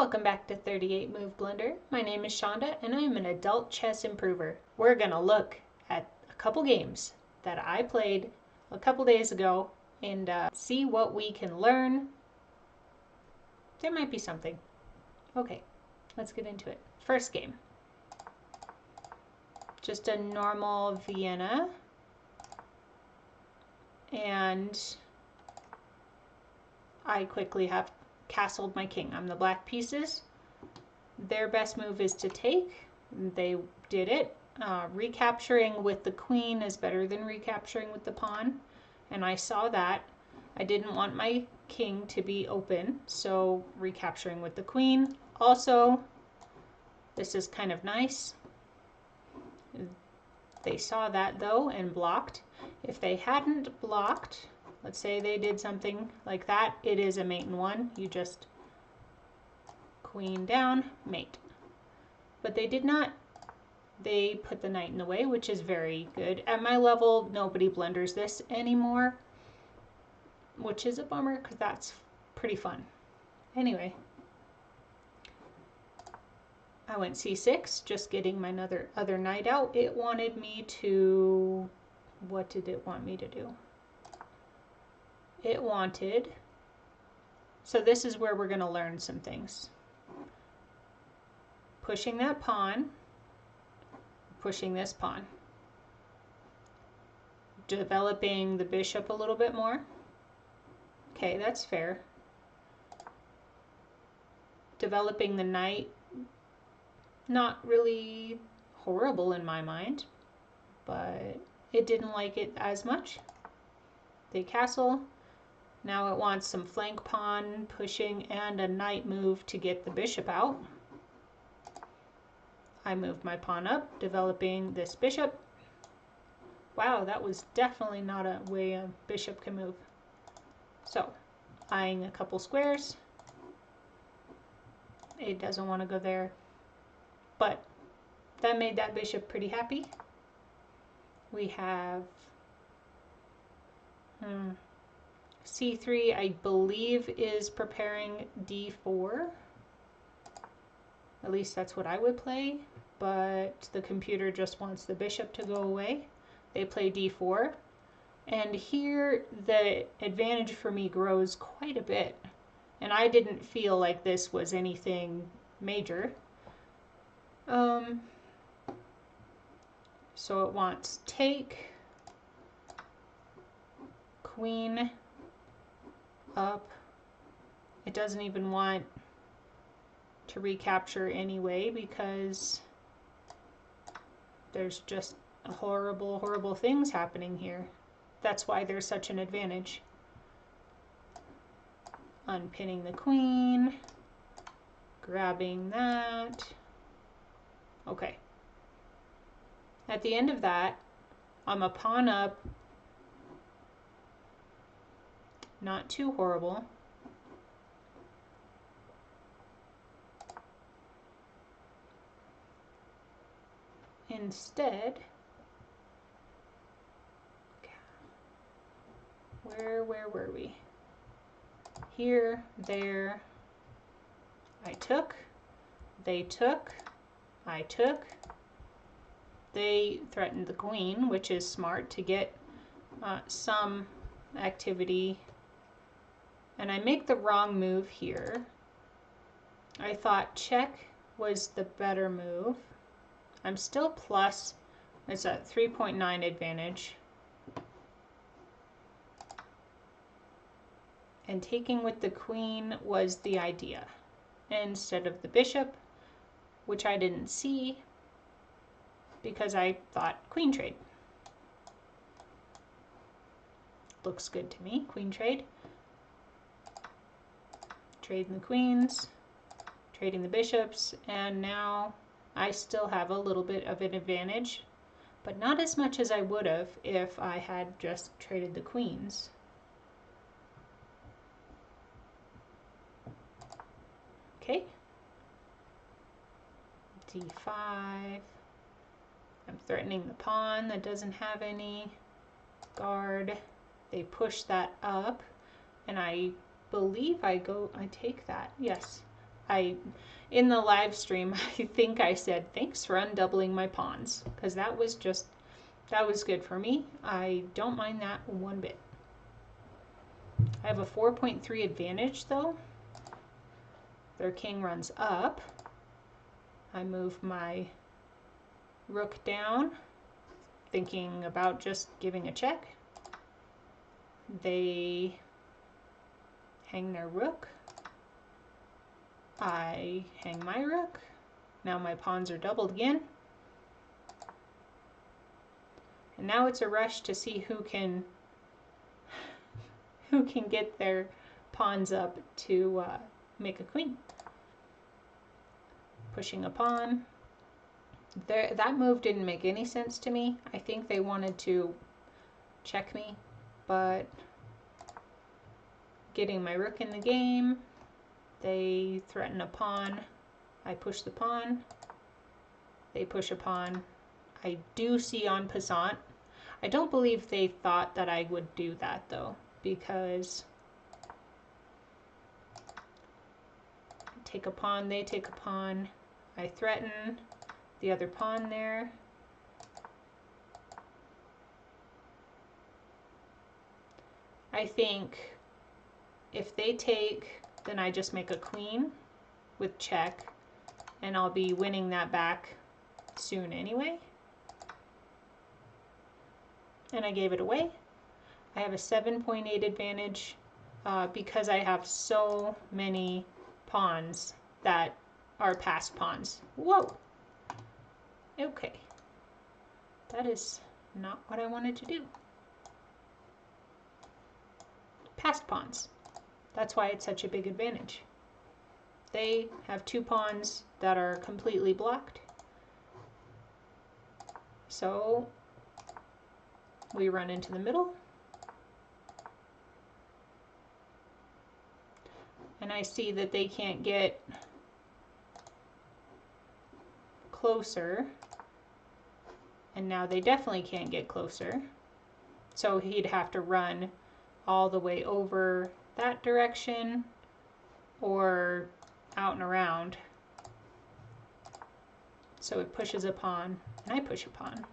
Welcome back to 38 Move Blunder. My name is Shonda and I am an adult chess improver. We're going to look at a couple games that I played a couple days ago and see what we can learn. There might be something. Okay, let's get into it. First game. Just a normal Vienna. And I quickly have castled my king. I'm the black pieces. Their best move is to take. They did it. Recapturing with the queen is better than recapturing with the pawn. And I saw that. I didn't want my king to be open, so recapturing with the queen. Also, this is kind of nice. They saw that though and blocked. If they hadn't blocked, let's say they did something like that, it is a mate in one. You just queen down, mate. But they did not. They put the knight in the way, which is very good. At my level, nobody blunders this anymore, which is a bummer because that's pretty fun. Anyway, I went c6, just getting my other knight out. It wanted me to, what did it want me to do? It wanted, so this is where we're going to learn some things. Pushing that pawn, pushing this pawn. Developing the bishop a little bit more. Okay, that's fair. Developing the knight, not really horrible in my mind, but it didn't like it as much. They castle. Now it wants some flank pawn pushing and a knight move to get the bishop out. I moved my pawn up, developing this bishop. Wow, that was definitely not a way a bishop can move. So, eyeing a couple squares. It doesn't want to go there, but that made that bishop pretty happy. We have c3, I believe, is preparing d4. At least that's what I would play, but the computer just wants the bishop to go away. They play d4, and here the advantage for me grows quite a bit, and I didn't feel like this was anything major. So it wants take, queen up. It doesn't even want to recapture anyway because there's just horrible things happening here. That's why there's such an advantage. Unpinning the queen, grabbing that. Okay. At the end of that, I'm a pawn up. Not too horrible. Instead, where were we? Here, there, I took, they took, I took. They threatened the queen, which is smart to get some activity. And I make the wrong move here. I thought check was the better move. I'm still plus, it's a 3.9 advantage. And taking with the queen was the idea, instead of the bishop, which I didn't see because I thought queen trade. Looks good to me, queen trade. Trading the queens, trading the bishops, and now I still have a little bit of an advantage, but not as much as I would have if I had just traded the queens. Okay, d5. I'm threatening the pawn that doesn't have any guard. They push that up, and I believe I take that. Yes, in the live stream, I think I said, thanks for undoubling my pawns, because that was good for me. I don't mind that one bit. I have a 4.3 advantage though. Their king runs up. I move my rook down, thinking about just giving a check. They hang their rook. I hang my rook. Now my pawns are doubled again. And now it's a rush to see who can get their pawns up to make a queen. Pushing a pawn. That move didn't make any sense to me. I think they wanted to check me, but getting my rook in the game, they threaten a pawn. I push the pawn. They push a pawn. I do see en passant. I don't believe they thought that I would do that though, because I take a pawn, they take a pawn. I threaten the other pawn there. I think if they take, then I just make a queen with check, and I'll be winning that back soon anyway. And I gave it away. I have a 7.8 advantage because I have so many pawns that are passed pawns. Whoa! Okay. That is not what I wanted to do. Passed pawns. That's why it's such a big advantage. They have 2 pawns that are completely blocked. So we run into the middle. And I see that they can't get closer. And now they definitely can't get closer. So he'd have to run all the way over that direction or out and around. So it pushes a pawn, and I push a pawn.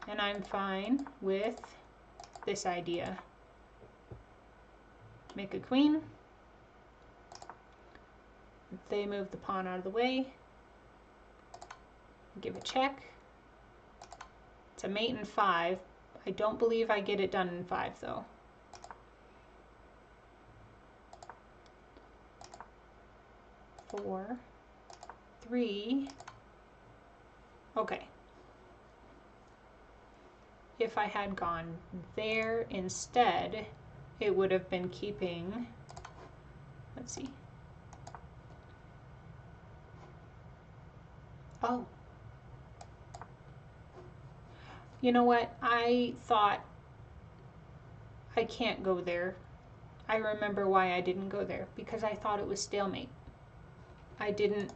And I'm fine with this idea. Make a queen. They move the pawn out of the way. Give a check. It's a mate in 5. I don't believe I get it done in 5 though. Four, 3. Okay. If I had gone there instead, it would have been keeping, let's see. Oh. You know what? I thought I can't go there. I remember why I didn't go there, because I thought it was stalemate. I didn't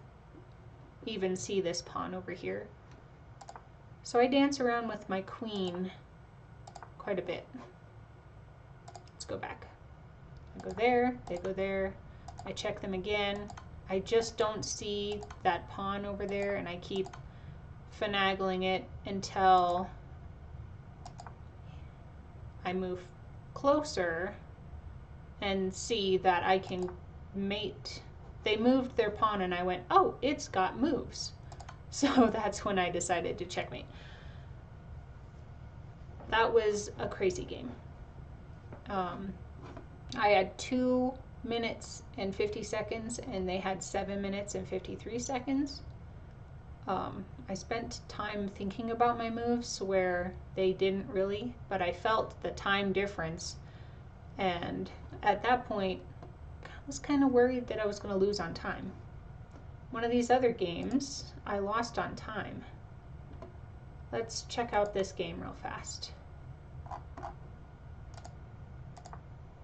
even see this pawn over here. So I dance around with my queen quite a bit. Let's go back. I go there, they go there, I check them again. I just don't see that pawn over there, and I keep finagling it until I move closer and see that I can mate. They moved their pawn and I went, oh, it's got moves. So that's when I decided to checkmate. That was a crazy game. I had 2 minutes and 50 seconds and they had 7 minutes and 53 seconds. I spent time thinking about my moves where they didn't really, but I felt the time difference. And at that point, I was kind of worried that I was going to lose on time. One of these other games, I lost on time. Let's check out this game real fast.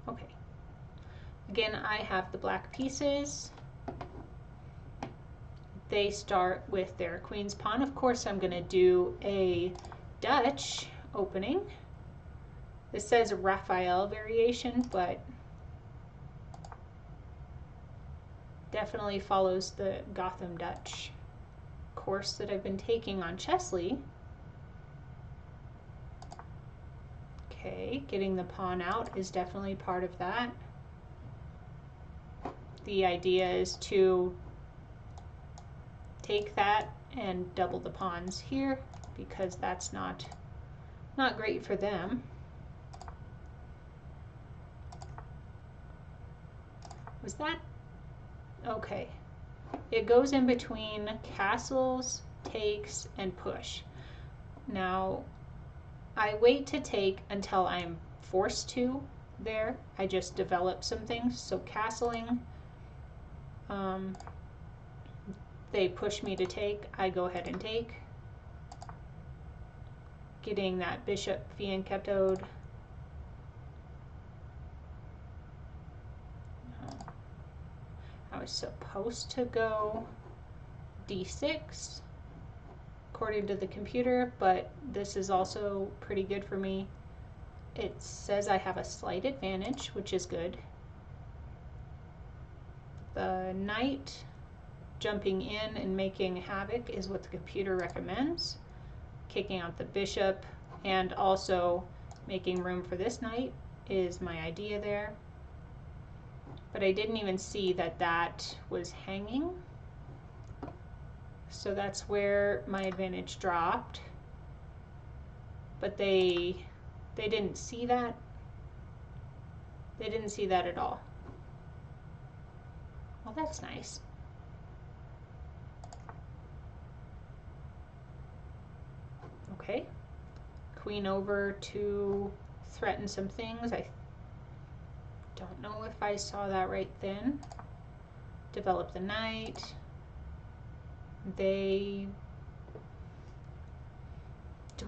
Okay. Again, I have the black pieces. They start with their queen's pawn. Of course, I'm going to do a Dutch opening. This says Raphael variation, but definitely follows the Gotham Dutch course that I've been taking on Chesley. Okay, getting the pawn out is definitely part of that. The idea is to take that and double the pawns here because that's not great for them. Was that okay? It goes in between castles, takes, and push. Now, I wait to take until I'm forced to there. I just develop some things. So castling, they push me to take, I go ahead and take. Getting that bishop fianchettoed. I was supposed to go d6 according to the computer, but this is also pretty good for me. It says I have a slight advantage, which is good. The knight jumping in and making havoc is what the computer recommends. Kicking out the bishop and also making room for this knight is my idea there. But I didn't even see that that was hanging. So that's where my advantage dropped. But they didn't see that. They didn't see that at all. Well, that's nice. Okay. Queen over to threaten some things. I don't know if I saw that right then. Develop the knight. Do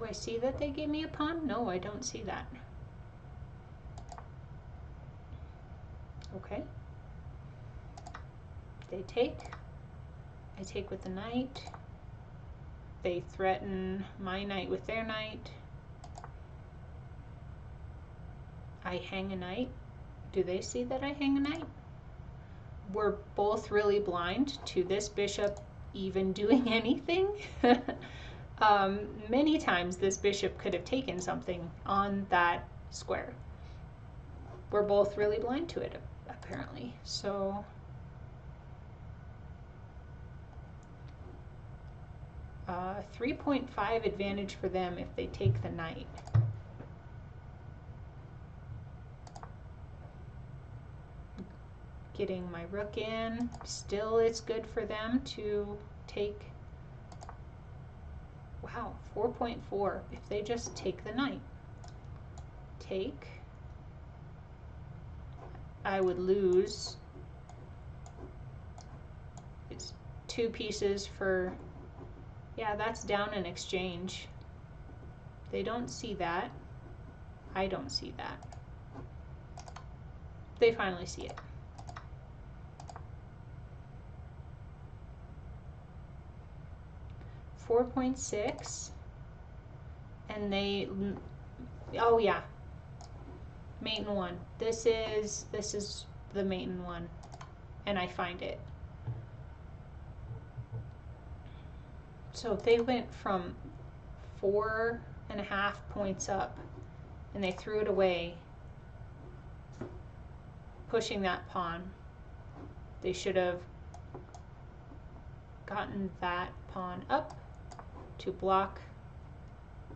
I see that they gave me a pawn? No, I don't see that. Okay. They take. I take with the knight. They threaten my knight with their knight. I hang a knight. Do they see that I hang a knight? We're both really blind to this bishop even doing anything. Many times this bishop could have taken something on that square. We're both really blind to it, apparently. So, 3.5 advantage for them if they take the knight. Getting my rook in. Still, it's good for them to take. Wow, 4.4 if they just take the knight. Take. I would lose. It's 2 pieces for. Yeah, that's down in exchange. They don't see that. I don't see that. They finally see it. $4.6, and they. Oh yeah. Mate in 1. This is the mate in 1, and I find it. So they went from 4.5 points up, and they threw it away, pushing that pawn. They should have gotten that pawn up to block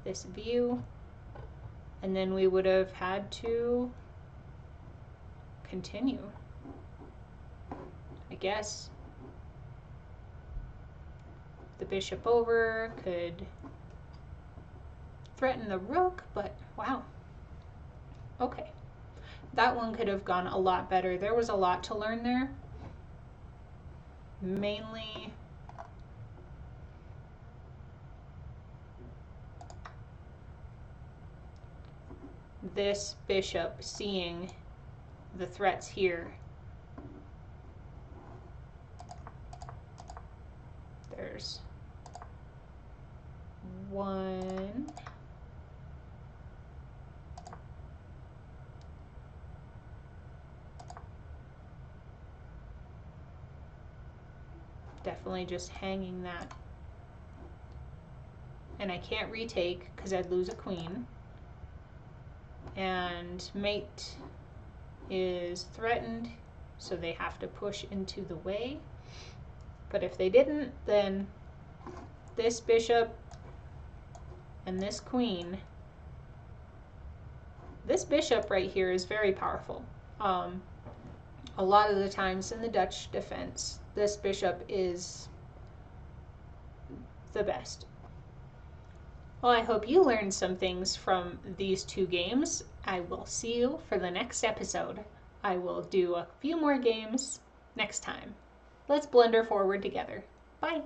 this view, and then we would have had to continue, I guess. The bishop over could threaten the rook, but wow. Okay. That one could have gone a lot better. There was a lot to learn there. Mainly this bishop seeing the threats here. There's 1. Definitely just hanging that. And I can't retake because I'd lose a queen. And mate is threatened, so they have to push into the way. But if they didn't, then this bishop and this queen, this bishop right here is very powerful. A lot of the times in the Dutch defense, this bishop is the best. Well, I hope you learned some things from these two games. I will see you for the next episode. I will do a few more games next time. Let's blunder forward together. Bye.